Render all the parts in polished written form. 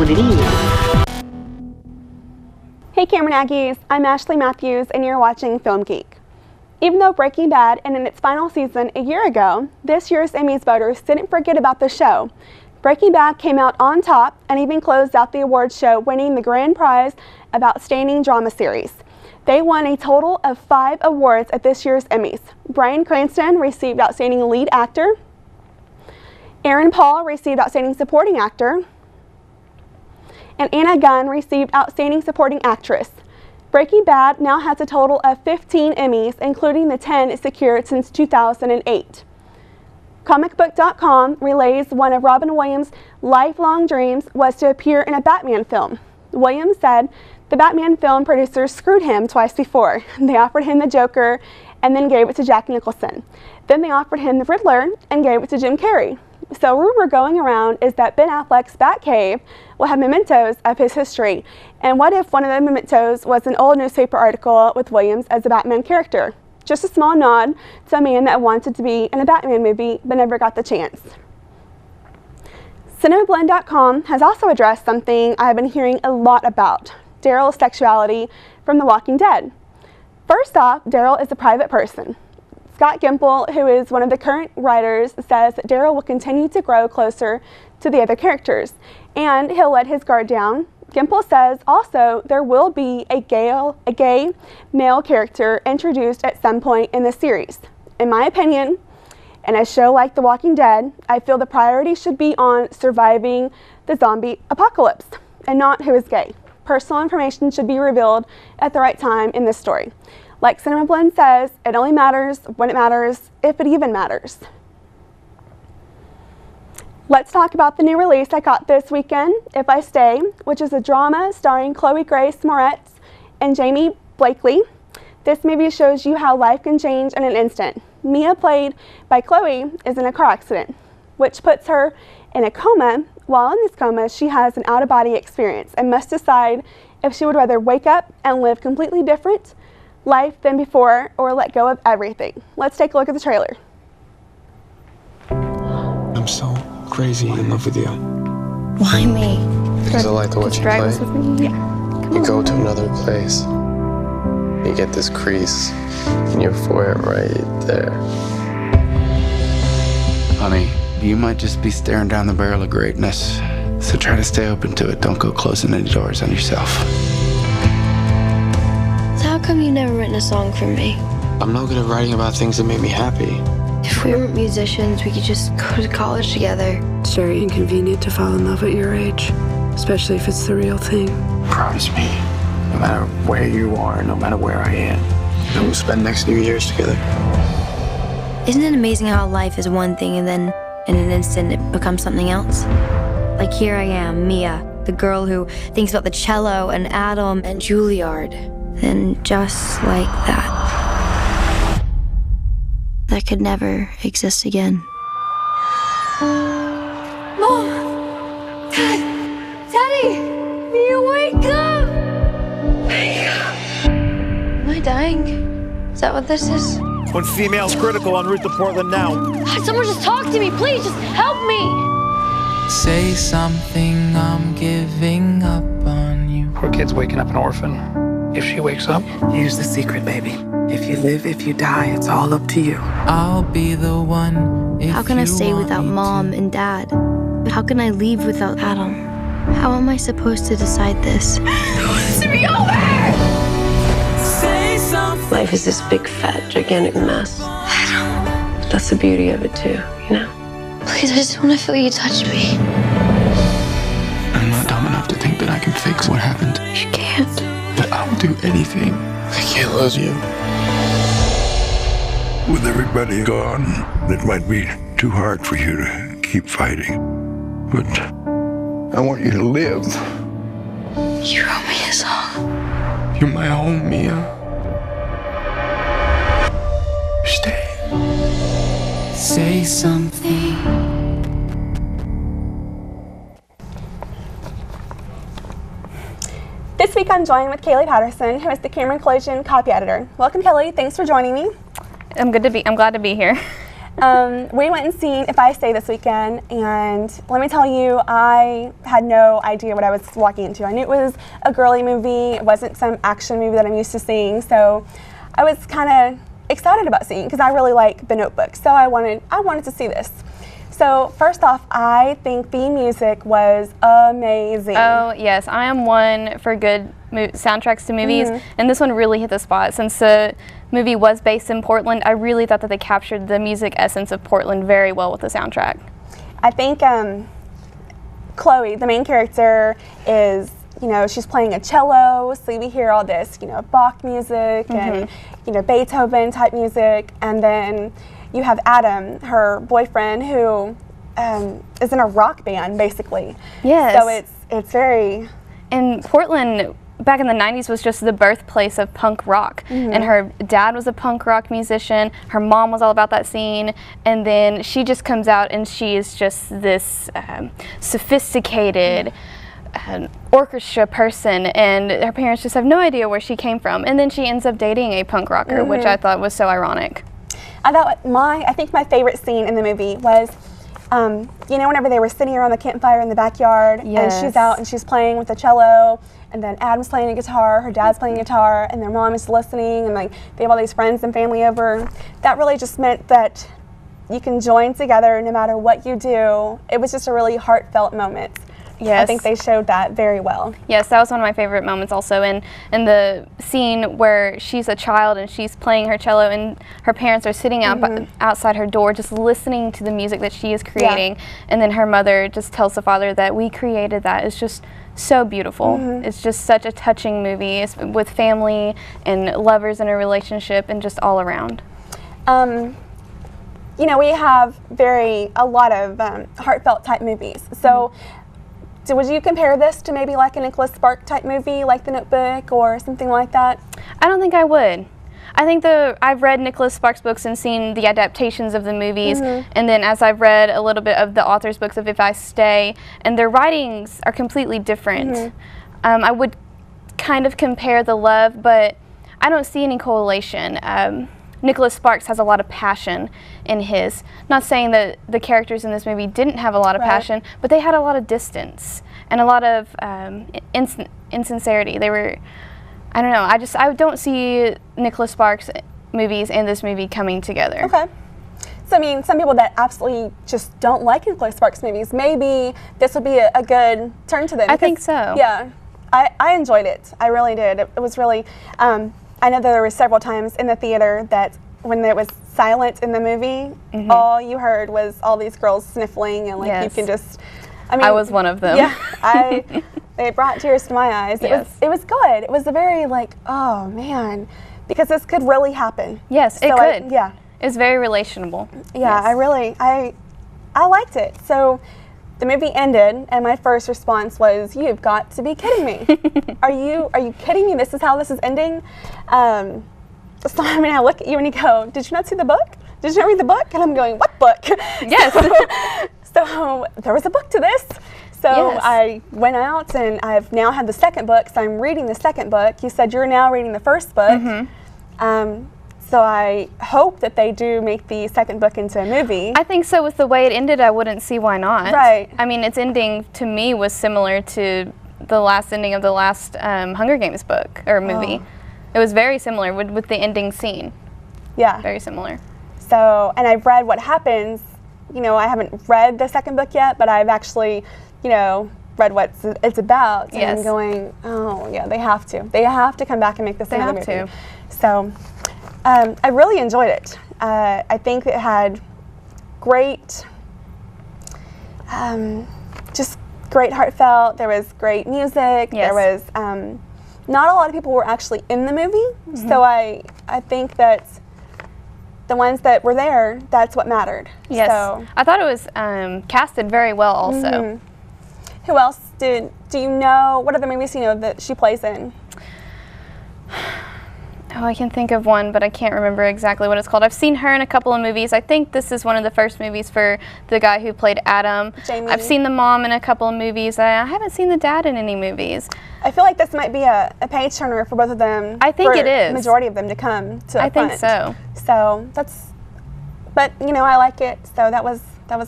CUTV. Hey Camera Aggies, I'm Ashley Matthews and you're watching Film Geek. Even though Breaking Bad ended its final season a year ago, this year's Emmys voters didn't forget about the show. Breaking Bad came out on top and even closed out the awards show, winning the grand prize of Outstanding Drama Series. They won a total of 5 awards at this year's Emmys. Bryan Cranston received Outstanding Lead Actor. Aaron Paul received Outstanding Supporting Actor. And Anna Gunn received Outstanding Supporting Actress. Breaking Bad now has a total of 15 Emmys, including the 10 it secured since 2008. Comicbook.com relays one of Robin Williams' lifelong dreams was to appear in a Batman film. Williams said the Batman film producers screwed him twice before. They offered him the Joker and then gave it to Jack Nicholson. Then they offered him the Riddler and gave it to Jim Carrey. So a rumor going around is that Ben Affleck's Batcave will have mementos of his history. And what if one of the mementos was an old newspaper article with Williams as the Batman character? Just a small nod to a man that wanted to be in a Batman movie but never got the chance. CinemaBlend.com has also addressed something I've been hearing a lot about: Daryl's sexuality from The Walking Dead. First off, Daryl is a private person. Scott Gimple, who is one of the current writers, says that Daryl will continue to grow closer to the other characters, and he'll let his guard down. Gimple says also there will be a gay male character introduced at some point in the series. In my opinion, in a show like The Walking Dead, I feel the priority should be on surviving the zombie apocalypse and not who is gay. Personal information should be revealed at the right time in this story. Like CinemaBlend says, it only matters when it matters, if it even matters. Let's talk about the new release I got this weekend, If I Stay, which is a drama starring Chloe Grace Moretz and Jamie Blakely. This movie shows you how life can change in an instant. Mia, played by Chloe, is in a car accident, which puts her in a coma. While in this coma, she has an out-of-body experience and must decide if she would rather wake up and live completely different life than before or let go of everything. Let's take a look at the trailer. I'm so crazy in love with you. Why me? Because I like the way you play. Yeah. You go to another place. You get this crease in your forehead right there. Honey, you might just be staring down the barrel of greatness. So try to stay open to it. Don't go closing any doors on yourself. So how come you never written a song for me? I'm no good at writing about things that make me happy. If we weren't musicians, we could just go to college together. It's very inconvenient to fall in love at your age, especially if it's the real thing. Promise me, no matter where you are, no matter where I am, that we'll spend next few years together. Isn't it amazing how life is one thing and then in an instant it becomes something else? Like here I am, Mia, the girl who thinks about the cello and Adam and Juilliard. And just like that could never exist again. Mom! Dad! Daddy! Mia, wake up! Am I dying? Is that what this is? One female's critical en route to Portland now. Someone just talk to me, please, just help me! Say something, I'm giving up on you. Poor kid's waking up an orphan. If she wakes up, Here's the secret, baby. If you live, if you die, it's all up to you. I'll be the one. How can I stay without Mom and Dad? How can I leave without Adam? How am I supposed to decide this? It's to be over! Say something. Life is this big, fat, gigantic mess. Adam, That's the beauty of it, too, you know? please, I just want to feel you touch me. I'm not dumb enough to think that I can fix what happened. You can't. But I'll do anything. I can't lose you. With everybody gone, it might be too hard for you to keep fighting. But I want you to live. You wrote me a song. You're my home, Mia. Stay. Say something. This week I'm joined with Kaley Patterson, who is the Camera Collision copy editor. Welcome, Kaley. Thanks for joining me. I'm glad to be here. We went and seen If I Stay this weekend, and let me tell you, I had no idea what I was walking into. I knew it was a girly movie. It wasn't some action movie that I'm used to seeing, so I was kind of excited about seeing because I really like The Notebook, so I wanted to see this. So first off, I think the music was amazing. Oh yes, I am one for good soundtracks to movies, and this one really hit the spot. Since the movie was based in Portland, I really thought that they captured the music essence of Portland very well with the soundtrack. I think Chloe, the main character, is, she's playing a cello, so we hear all this, Bach music and, Beethoven type music, and then you have Adam, her boyfriend, who is in a rock band, basically. Yes. So it's very... And Portland, back in the 90s, was just the birthplace of punk rock. And her dad was a punk rock musician. Her mom was all about that scene. And then she just comes out and she is just this sophisticated orchestra person. And her parents just have no idea where she came from. And then she ends up dating a punk rocker, which I thought was so ironic. I think my favorite scene in the movie was, whenever they were sitting around the campfire in the backyard, and she's out and she's playing with the cello, and then Adam's playing a guitar, her dad's playing guitar, and their mom is listening, and they have all these friends and family over. That really just meant that you can join together no matter what you do. It was just a really heartfelt moment. Yes. I think they showed that very well. Yes, that was one of my favorite moments also. In the scene where she's a child and she's playing her cello and her parents are sitting outside her door just listening to the music that she is creating. And then her mother just tells the father that we created that. It's just so beautiful. It's just such a touching movie. It's with family and lovers in a relationship and just all around. We have a lot of heartfelt type movies. So would you compare this to maybe like a Nicholas Sparks type movie, like The Notebook or something like that? I don't think I would. I think I've read Nicholas Sparks books and seen the adaptations of the movies, and then as I've read a little bit of the author's books of If I Stay, and their writings are completely different. I would kind of compare the love, but I don't see any correlation. Nicholas Sparks has a lot of passion in his. Not saying that the characters in this movie didn't have a lot of passion, but they had a lot of distance and a lot of insincerity. They were, I don't know, I don't see Nicholas Sparks movies and this movie coming together. Okay. So, I mean, some people that absolutely just don't like Nicholas Sparks movies, maybe this would be a good turn to them. I think so. Yeah. I enjoyed it. I really did. It was really... I know there were several times in the theater that when it was silent in the movie, all you heard was all these girls sniffling and you can just, I was one of them. Yeah, they brought tears to my eyes. It was good. It was a very oh man, because this could really happen. Yes, it could. Yeah. It's very relationable. Yeah, yes. I liked it. So the movie ended, and my first response was, "You've got to be kidding me! Are you kidding me? This is how this is ending." So I look at you and you go, "Did you not see the book? Did you not read the book?" And I'm going, "What book?" Yes. So there was a book to this. So I went out, and I've now had the second book. So I'm reading the second book. You said you're now reading the first book. So I hope that they do make the second book into a movie. I think so. With the way it ended, I wouldn't see why not. Right. I mean, its ending to me was similar to the last ending of the last Hunger Games book or movie. It was very similar with the ending scene. Yeah. Very similar. So, and I've read what happens. I haven't read the second book yet, but I've actually, read what it's about. And I'm going, oh yeah, they have to. They have to come back and make this another movie. They have to. So. I really enjoyed it. I think it had great, just great heartfelt. There was great music. There was not a lot of people were actually in the movie, so I think that the ones that were there, that's what mattered. Yes, so, I thought it was casted very well also. Who else do you know? What other movies do you know that she plays in? Oh, I can think of one, but I can't remember exactly what it's called. I've seen her in a couple of movies. I think this is one of the first movies for the guy who played Adam. Jamie. I've seen the mom in a couple of movies. I haven't seen the dad in any movies. I feel like this might be a page turner for both of them. I think it is. The majority of them to come to I think so. So that's but you know, I like it, so that was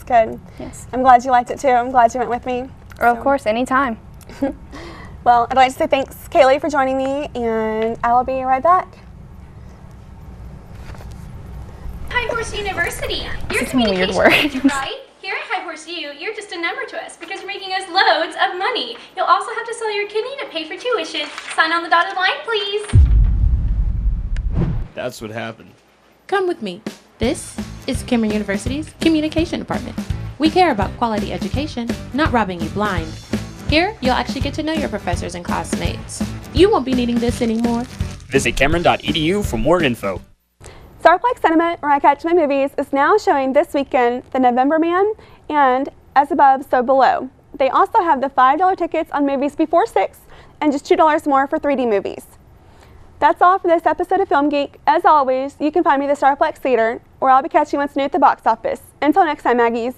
good. Yes. I'm glad you liked it too. I'm glad you went with me. Of course, anytime. Well, I'd like to say thanks, Kaley, for joining me, and I'll be right back. High Horse University. Your Some weird communication words. major, right? Here at High Horse U, you're just a number to us because you're making us loads of money. You'll also have to sell your kidney to pay for tuition. Sign on the dotted line, please. That's what happened. Come with me. This is Cameron University's Communication Department. We care about quality education, not robbing you blind. Here, you'll actually get to know your professors and classmates. You won't be needing this anymore. Visit Cameron.edu for more info. Starplex Cinema, where I catch my movies, is now showing this weekend The November Man and As Above, So Below. They also have the $5 tickets on movies before 6 and just $2 more for 3D movies. That's all for this episode of Film Geek. As always, you can find me at the Starplex Theater, where I'll be catching what's new at the box office. Until next time, Maggies.